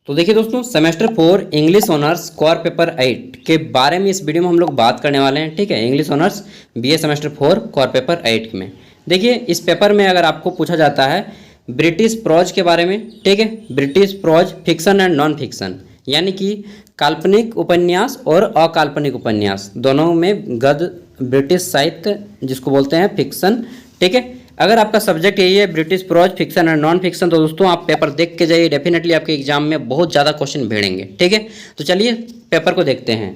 तो देखिए दोस्तों, semester 4 English honours core paper 8 के बारे में इस वीडियो में हम लोग बात करने वाले हैं। ठीक है, English honours BA semester 4 core paper 8 में देखिए, इस पेपर में अगर आपको पूछा जाता है ब्रिटिश प्रोज के बारे में, ठीक है, British pros fiction and non fiction, यानी कि काल्पनिक उपन्यास और अकाल्पनिक उपन्यास दोनों में गद्य ब्रिटिश साहित्य जिसको बोलते हैं फिक्शन। ठीक है, अगर आपका सब्जेक्ट यही है British pros fiction and non fiction, तो दोस्तों आप पेपर देख के जाइए, डेफिनेटली आपके एग्जाम में बहुत ज़्यादा क्वेश्चन भिड़ेंगे। ठीक है, तो चलिए पेपर को देखते हैं।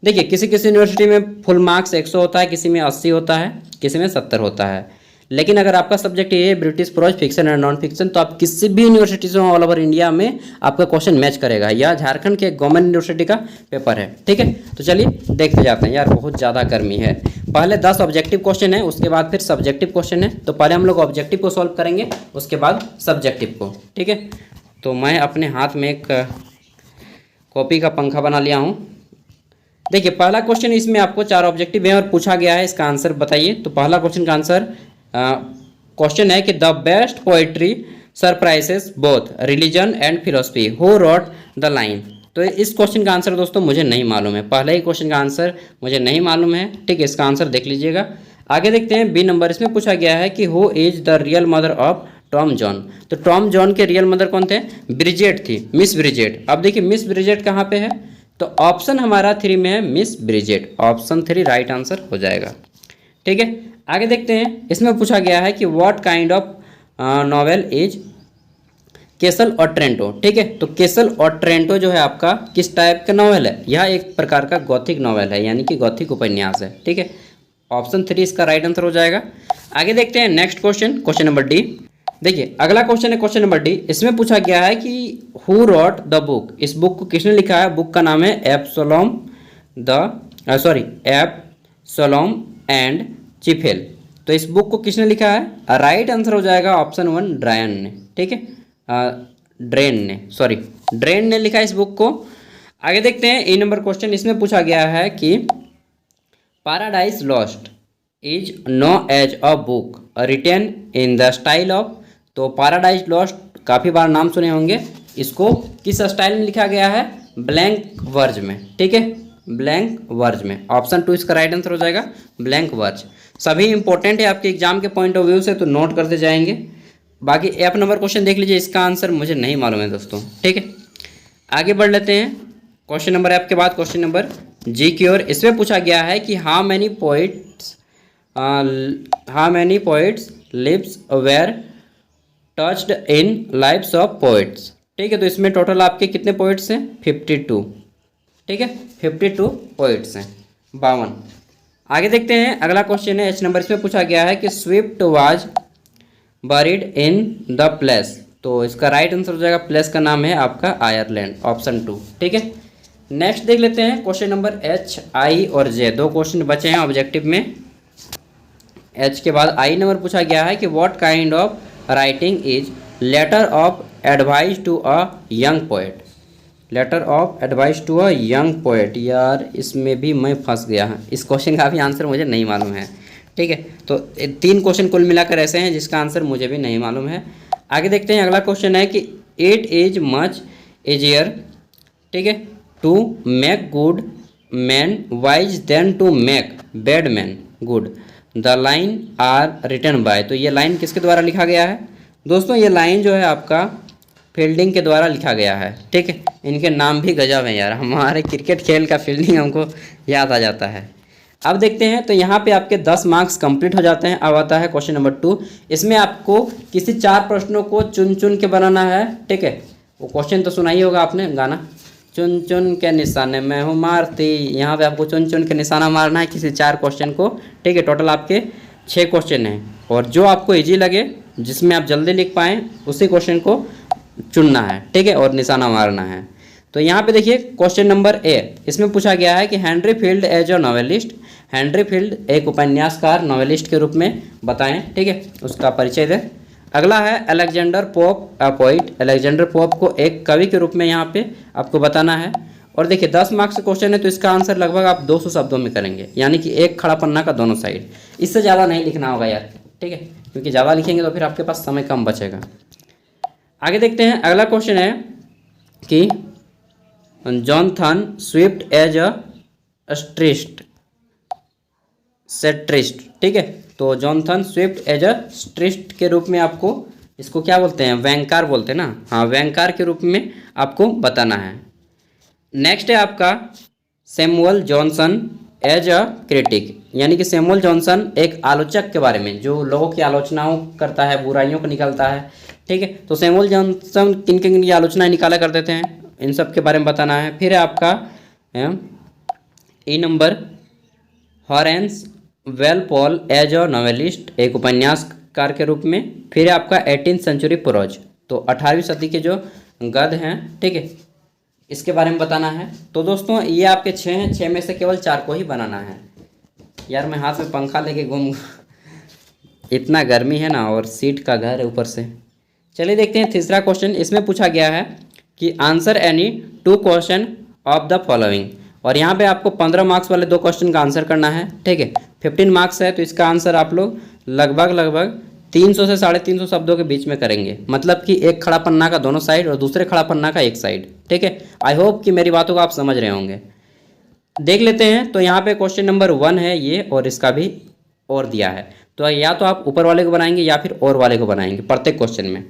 देखिए, किसी किसी यूनिवर्सिटी में फुल मार्क्स 100 होता है, किसी में 80 होता है, किसी में 70 होता है। लेकिन अगर आपका सब्जेक्ट ये है British pros fiction and non fiction, तो आप किसी भी यूनिवर्सिटी से ऑल ओवर इंडिया में आपका क्वेश्चन मैच करेगा। यह झारखंड के गवर्नमेंट यूनिवर्सिटी का पेपर है। ठीक है, तो चलिए देखते जाते हैं। यार बहुत ज़्यादा गर्मी है। पहले 10 ऑब्जेक्टिव क्वेश्चन है, उसके बाद फिर सब्जेक्टिव क्वेश्चन है। तो पहले हम लोग ऑब्जेक्टिव को सॉल्व करेंगे, उसके बाद सब्जेक्टिव को। ठीक है, तो मैं अपने हाथ में एक कॉपी का पंखा बना लिया हूँ। देखिए, पहला क्वेश्चन, इसमें आपको 4 ऑब्जेक्टिव है और पूछा गया है इसका आंसर बताइए। तो पहला क्वेश्चन का आंसर क्वेश्चन है कि the best poetry surprises both religion and philosophy, who wrote the line. तो इस क्वेश्चन का आंसर दोस्तों मुझे नहीं मालूम है, पहले ही क्वेश्चन का आंसर मुझे नहीं मालूम है। ठीक है, इसका आंसर देख लीजिएगा। आगे देखते हैं बी नंबर, इसमें पूछा गया है कि who is the real mother of Tom John. तो टॉम जॉन के रियल मदर कौन थे? ब्रिजेट थी, मिस ब्रिजेट। अब देखिए मिस ब्रिजेट कहाँ पे है, तो ऑप्शन हमारा 3 में है miss Bridget, option 3 right answer हो जाएगा। ठीक है, आगे देखते हैं। इसमें पूछा गया है कि what kind of novel is castle और ट्रेंटो। ठीक है, तो केसल और ट्रेंटो जो है आपका किस टाइप का नॉवेल है? यह एक प्रकार का गॉथिक नॉवेल है, यानी कि गॉथिक उपन्यास है। ठीक है, ऑप्शन 3 इसका राइट आंसर हो जाएगा। आगे देखते हैं next question, question number D. देखिए, अगला क्वेश्चन है क्वेश्चन नंबर डी। इसमें पूछा गया है कि हु रॉट द बुक। इस बुक को किसने लिखा है? बुक का नाम है एब्सोलोम एंड चिफेल। तो इस बुक को किसने लिखा है? राइट आंसर हो जाएगा ऑप्शन 1 ड्रायन ने। ठीक है, ड्रेन ने लिखा इस बुक को। आगे देखते हैं ए नंबर क्वेश्चन। इसमें पूछा गया है कि Paradise Lost is known as a book written in the style of. तो पैराडाइज लॉस्ट काफ़ी बार नाम सुने होंगे, इसको किस स्टाइल में लिखा गया है? ब्लैंक वर्ज में। ठीक है, ब्लैंक वर्ज में, ऑप्शन 2 इसका राइट आंसर हो जाएगा, ब्लैंक वर्ज। सभी इंपॉर्टेंट है आपके एग्जाम के पॉइंट ऑफ व्यू से, तो नोट करते जाएंगे। बाकी एफ नंबर क्वेश्चन देख लीजिए, इसका आंसर मुझे नहीं मालूम है दोस्तों। ठीक है, आगे बढ़ लेते हैं। क्वेश्चन नंबर एफ के बाद क्वेश्चन नंबर जी की ओर। इसमें पूछा गया है कि how many poets lives were touched in Lives of Poets. ठीक है, तो इसमें टोटल आपके कितने पोइट्स हैं? 52। ठीक है, 52 पोइट्स हैं, 52। आगे देखते हैं, अगला क्वेश्चन है एच नंबर। इसमें पूछा गया है कि Swift was buried in the place. तो इसका राइट आंसर हो जाएगा, प्लेस का नाम है आपका आयरलैंड, ऑप्शन 2। ठीक है, नेक्स्ट देख लेते हैं क्वेश्चन नंबर एच, आई और जे। 2 क्वेश्चन बचे हैं ऑब्जेक्टिव में। एच के बाद आई नंबर पूछा गया है कि what kind of writing is Letter of Advice to a Young Poet. Letter of Advice to a Young Poet. यार इसमें भी मैं फंस गया, इस क्वेश्चन का भी आंसर मुझे नहीं मालूम है। ठीक है, तो 3 क्वेश्चन कुल मिलाकर ऐसे हैं जिसका आंसर मुझे भी नहीं मालूम है। आगे देखते हैं, अगला क्वेश्चन है कि इट इज मच इजियर, ठीक है, to make good man wise than to make bad man good. The line are written by. तो ये लाइन किसके द्वारा लिखा गया है? दोस्तों ये लाइन जो है आपका फील्डिंग के द्वारा लिखा गया है। ठीक है, इनके नाम भी गजब हैं यार, हमारे क्रिकेट खेल का फील्डिंग हमको याद आ जाता है। अब देखते हैं, तो यहाँ पे आपके 10 मार्क्स कंप्लीट हो जाते हैं। अब आता है क्वेश्चन नंबर 2। इसमें आपको किसी 4 प्रश्नों को चुन चुन के बनाना है। ठीक है, वो क्वेश्चन तो सुना ही होगा आपने, गाना चुन चुन के निशाने में हूँ मारती। यहाँ पे आपको चुन चुन के निशाना मारना है किसी 4 क्वेश्चन को। ठीक है, टोटल आपके 6 क्वेश्चन हैं, और जो आपको ईजी लगे, जिसमें आप जल्दी लिख पाएँ, उसी क्वेश्चन को चुनना है। ठीक है, और निशाना मारना है। तो यहाँ पे देखिए क्वेश्चन नंबर ए। इसमें पूछा गया है कि Henry Field as a novelist. Henry Field एक उपन्यासकार, नॉवेलिस्ट के रूप में बताएं। ठीक है, उसका परिचय दें। अगला है अलेक्जेंडर पोप अ पोइट। अलेक्जेंडर पोप को एक कवि के रूप में यहाँ पे आपको बताना है। और देखिए 10 मार्क्स का क्वेश्चन है, तो इसका आंसर लगभग आप 200 शब्दों में करेंगे, यानी कि एक खड़ा पन्ना का दोनों साइड। इससे ज़्यादा नहीं लिखना होगा यार। ठीक है, क्योंकि ज़्यादा लिखेंगे तो फिर आपके पास समय कम बचेगा। आगे देखते हैं, अगला क्वेश्चन है कि जॉनथन स्विफ्ट एज अ स्ट्रिस्ट सेट्रिस्ट, ठीक है। तो जॉनथन स्विफ्ट एज अ स्ट्रिस्ट के रूप में आपको इसको क्या बोलते हैं, वैंकार बोलते हैं ना, हाँ वैंकार के रूप में आपको बताना है। नेक्स्ट है आपका Samuel Johnson as a critic, यानी कि सैमुअल जॉनसन एक आलोचक के बारे में, जो लोगों की आलोचनाओं करता है, बुराइयों को निकालता है, ठीक है। तो सैमुअल जॉनसन किन किन की आलोचनाएं निकाला करते थे, इन सब के बारे में बताना है। फिर है आपका ई नंबर हॉरेंस वेलपॉल एज अ नॉवेलिस्ट, एक उपन्यासकार के रूप में। फिर है आपका 18th सेंचुरी प्रोज, तो 18वीं सदी के जो गद्य हैं, ठीक है, इसके बारे में बताना है। तो दोस्तों ये आपके 6 हैं, 6 में से केवल 4 को ही बनाना है। यार मैं हाथ में पंखा लेके घूम, इतना गर्मी है ना, और सीट का घर है ऊपर से। चलिए देखते हैं तीसरा क्वेश्चन। इसमें पूछा गया है कि answer any 2 question of the following, और यहाँ पे आपको 15 मार्क्स वाले 2 क्वेश्चन का आंसर करना है, ठीक है। 15 मार्क्स है, तो इसका आंसर आप लोग लगभग 300 से 350 शब्दों के बीच में करेंगे, मतलब कि एक खड़ा पन्ना का दोनों साइड और दूसरे खड़ा पन्ना का एक साइड, ठीक है। आई होप कि मेरी बातों को आप समझ रहे होंगे। देख लेते हैं। तो यहाँ पे क्वेश्चन नंबर 1 है ये, और इसका भी और दिया है, तो या तो आप ऊपर वाले को बनाएंगे या फिर और वाले को बनाएंगे प्रत्येक क्वेश्चन में।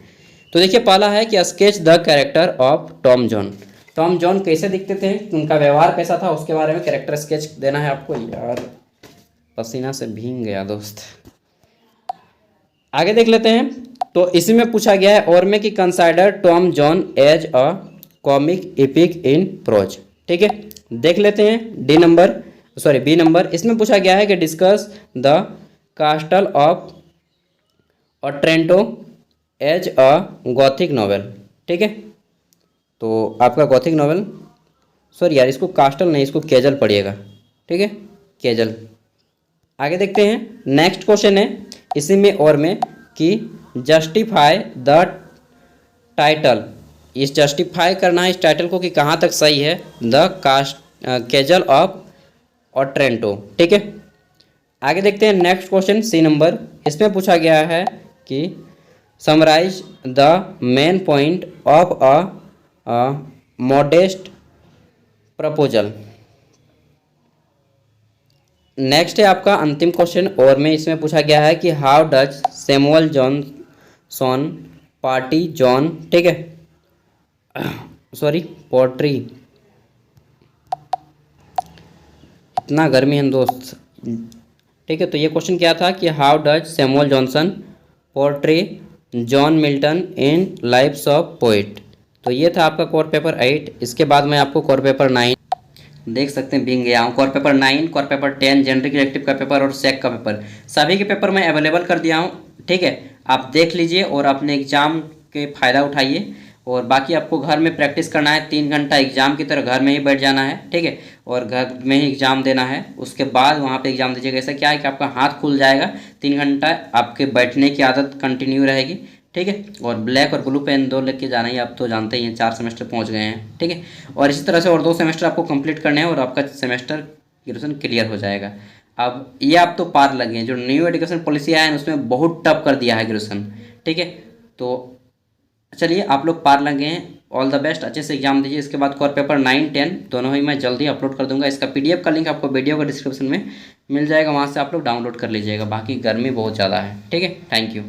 तो देखिए पहला है कि sketch the character of Tom John. Tom John कैसे दिखते थे, उनका व्यवहार कैसा था, उसके बारे में कैरेक्टर स्केच देना है आपको। यार पसीना से भीग गया दोस्त। आगे देख लेते हैं। तो इसी में पूछा गया है और में कि consider Tom John as a comic epic in prose, ठीक है। देख लेते हैं बी नंबर। इसमें पूछा गया है कि discuss the castle of Otranto as a gothic novel, ठीक है। तो आपका गॉथिक नॉवेल, सॉरी यार इसको कास्टल नहीं, इसको केजल पढ़िएगा, ठीक है, केजल। आगे देखते हैं। नेक्स्ट क्वेश्चन है इसी में और में कि जस्टिफाई द टाइटल, इस जस्टिफाई करना है इस टाइटल को कि कहाँ तक सही है, द केजल ऑफ ऑट्रेंटो, ठीक है। आगे देखते हैं नेक्स्ट क्वेश्चन सी नंबर। इसमें पूछा गया है कि summarise the main point of A Modest Proposal. Next है आपका अंतिम क्वेश्चन और में इसमें पूछा गया है कि how does Samuel Johnson party John, ठीक है, सॉरी पोट्री, इतना गर्मी है दोस्त, ठीक है। तो ये क्वेश्चन क्या था कि how does Samuel Johnson portray John Milton in Lives of Poet. तो ये था आपका कोर पेपर 8। इसके बाद मैं आपको कोर पेपर 9 देख सकते हैं, भीग गया हूँ। Core paper 9, core paper 10, generic elective का पेपर और सेक का पेपर, सभी के पेपर मैं अवेलेबल कर दिया हूँ, ठीक है। आप देख लीजिए और अपने एग्जाम के फ़ायदा उठाइए। और बाकी आपको घर में प्रैक्टिस करना है, 3 घंटा एग्जाम की तरह घर में ही बैठ जाना है, ठीक है, और घर में ही एग्जाम देना है। उसके बाद वहाँ पे एग्जाम दीजिएगा। ऐसा क्या है कि आपका हाथ खुल जाएगा, 3 घंटा आपके बैठने की आदत कंटिन्यू रहेगी, ठीक है। और ब्लैक और ब्लू पेन 2 लेके जाना ही, आप तो जानते ही हैं, 4 सेमेस्टर पहुँच गए हैं, ठीक है। और इसी तरह से और 2 सेमेस्टर आपको कंप्लीट करने हैं और आपका सेमेस्टर ग्रेजुएशन क्लियर हो जाएगा। अब ये आप तो पार लगे हैं, जो न्यू एजुकेशन पॉलिसी आया है उसमें बहुत टफ कर दिया है ग्रेजुएशन, ठीक है। तो चलिए आप लोग पार लगे हैं, ऑल द बेस्ट, अच्छे से एग्जाम दीजिए। इसके बाद कोर पेपर 9, 10 दोनों ही मैं जल्दी अपलोड कर दूंगा। इसका PDF का लिंक आपको वीडियो का डिस्क्रिप्शन में मिल जाएगा, वहाँ से आप लोग डाउनलोड कर लीजिएगा। बाकी गर्मी बहुत ज़्यादा है, ठीक है। Thank you.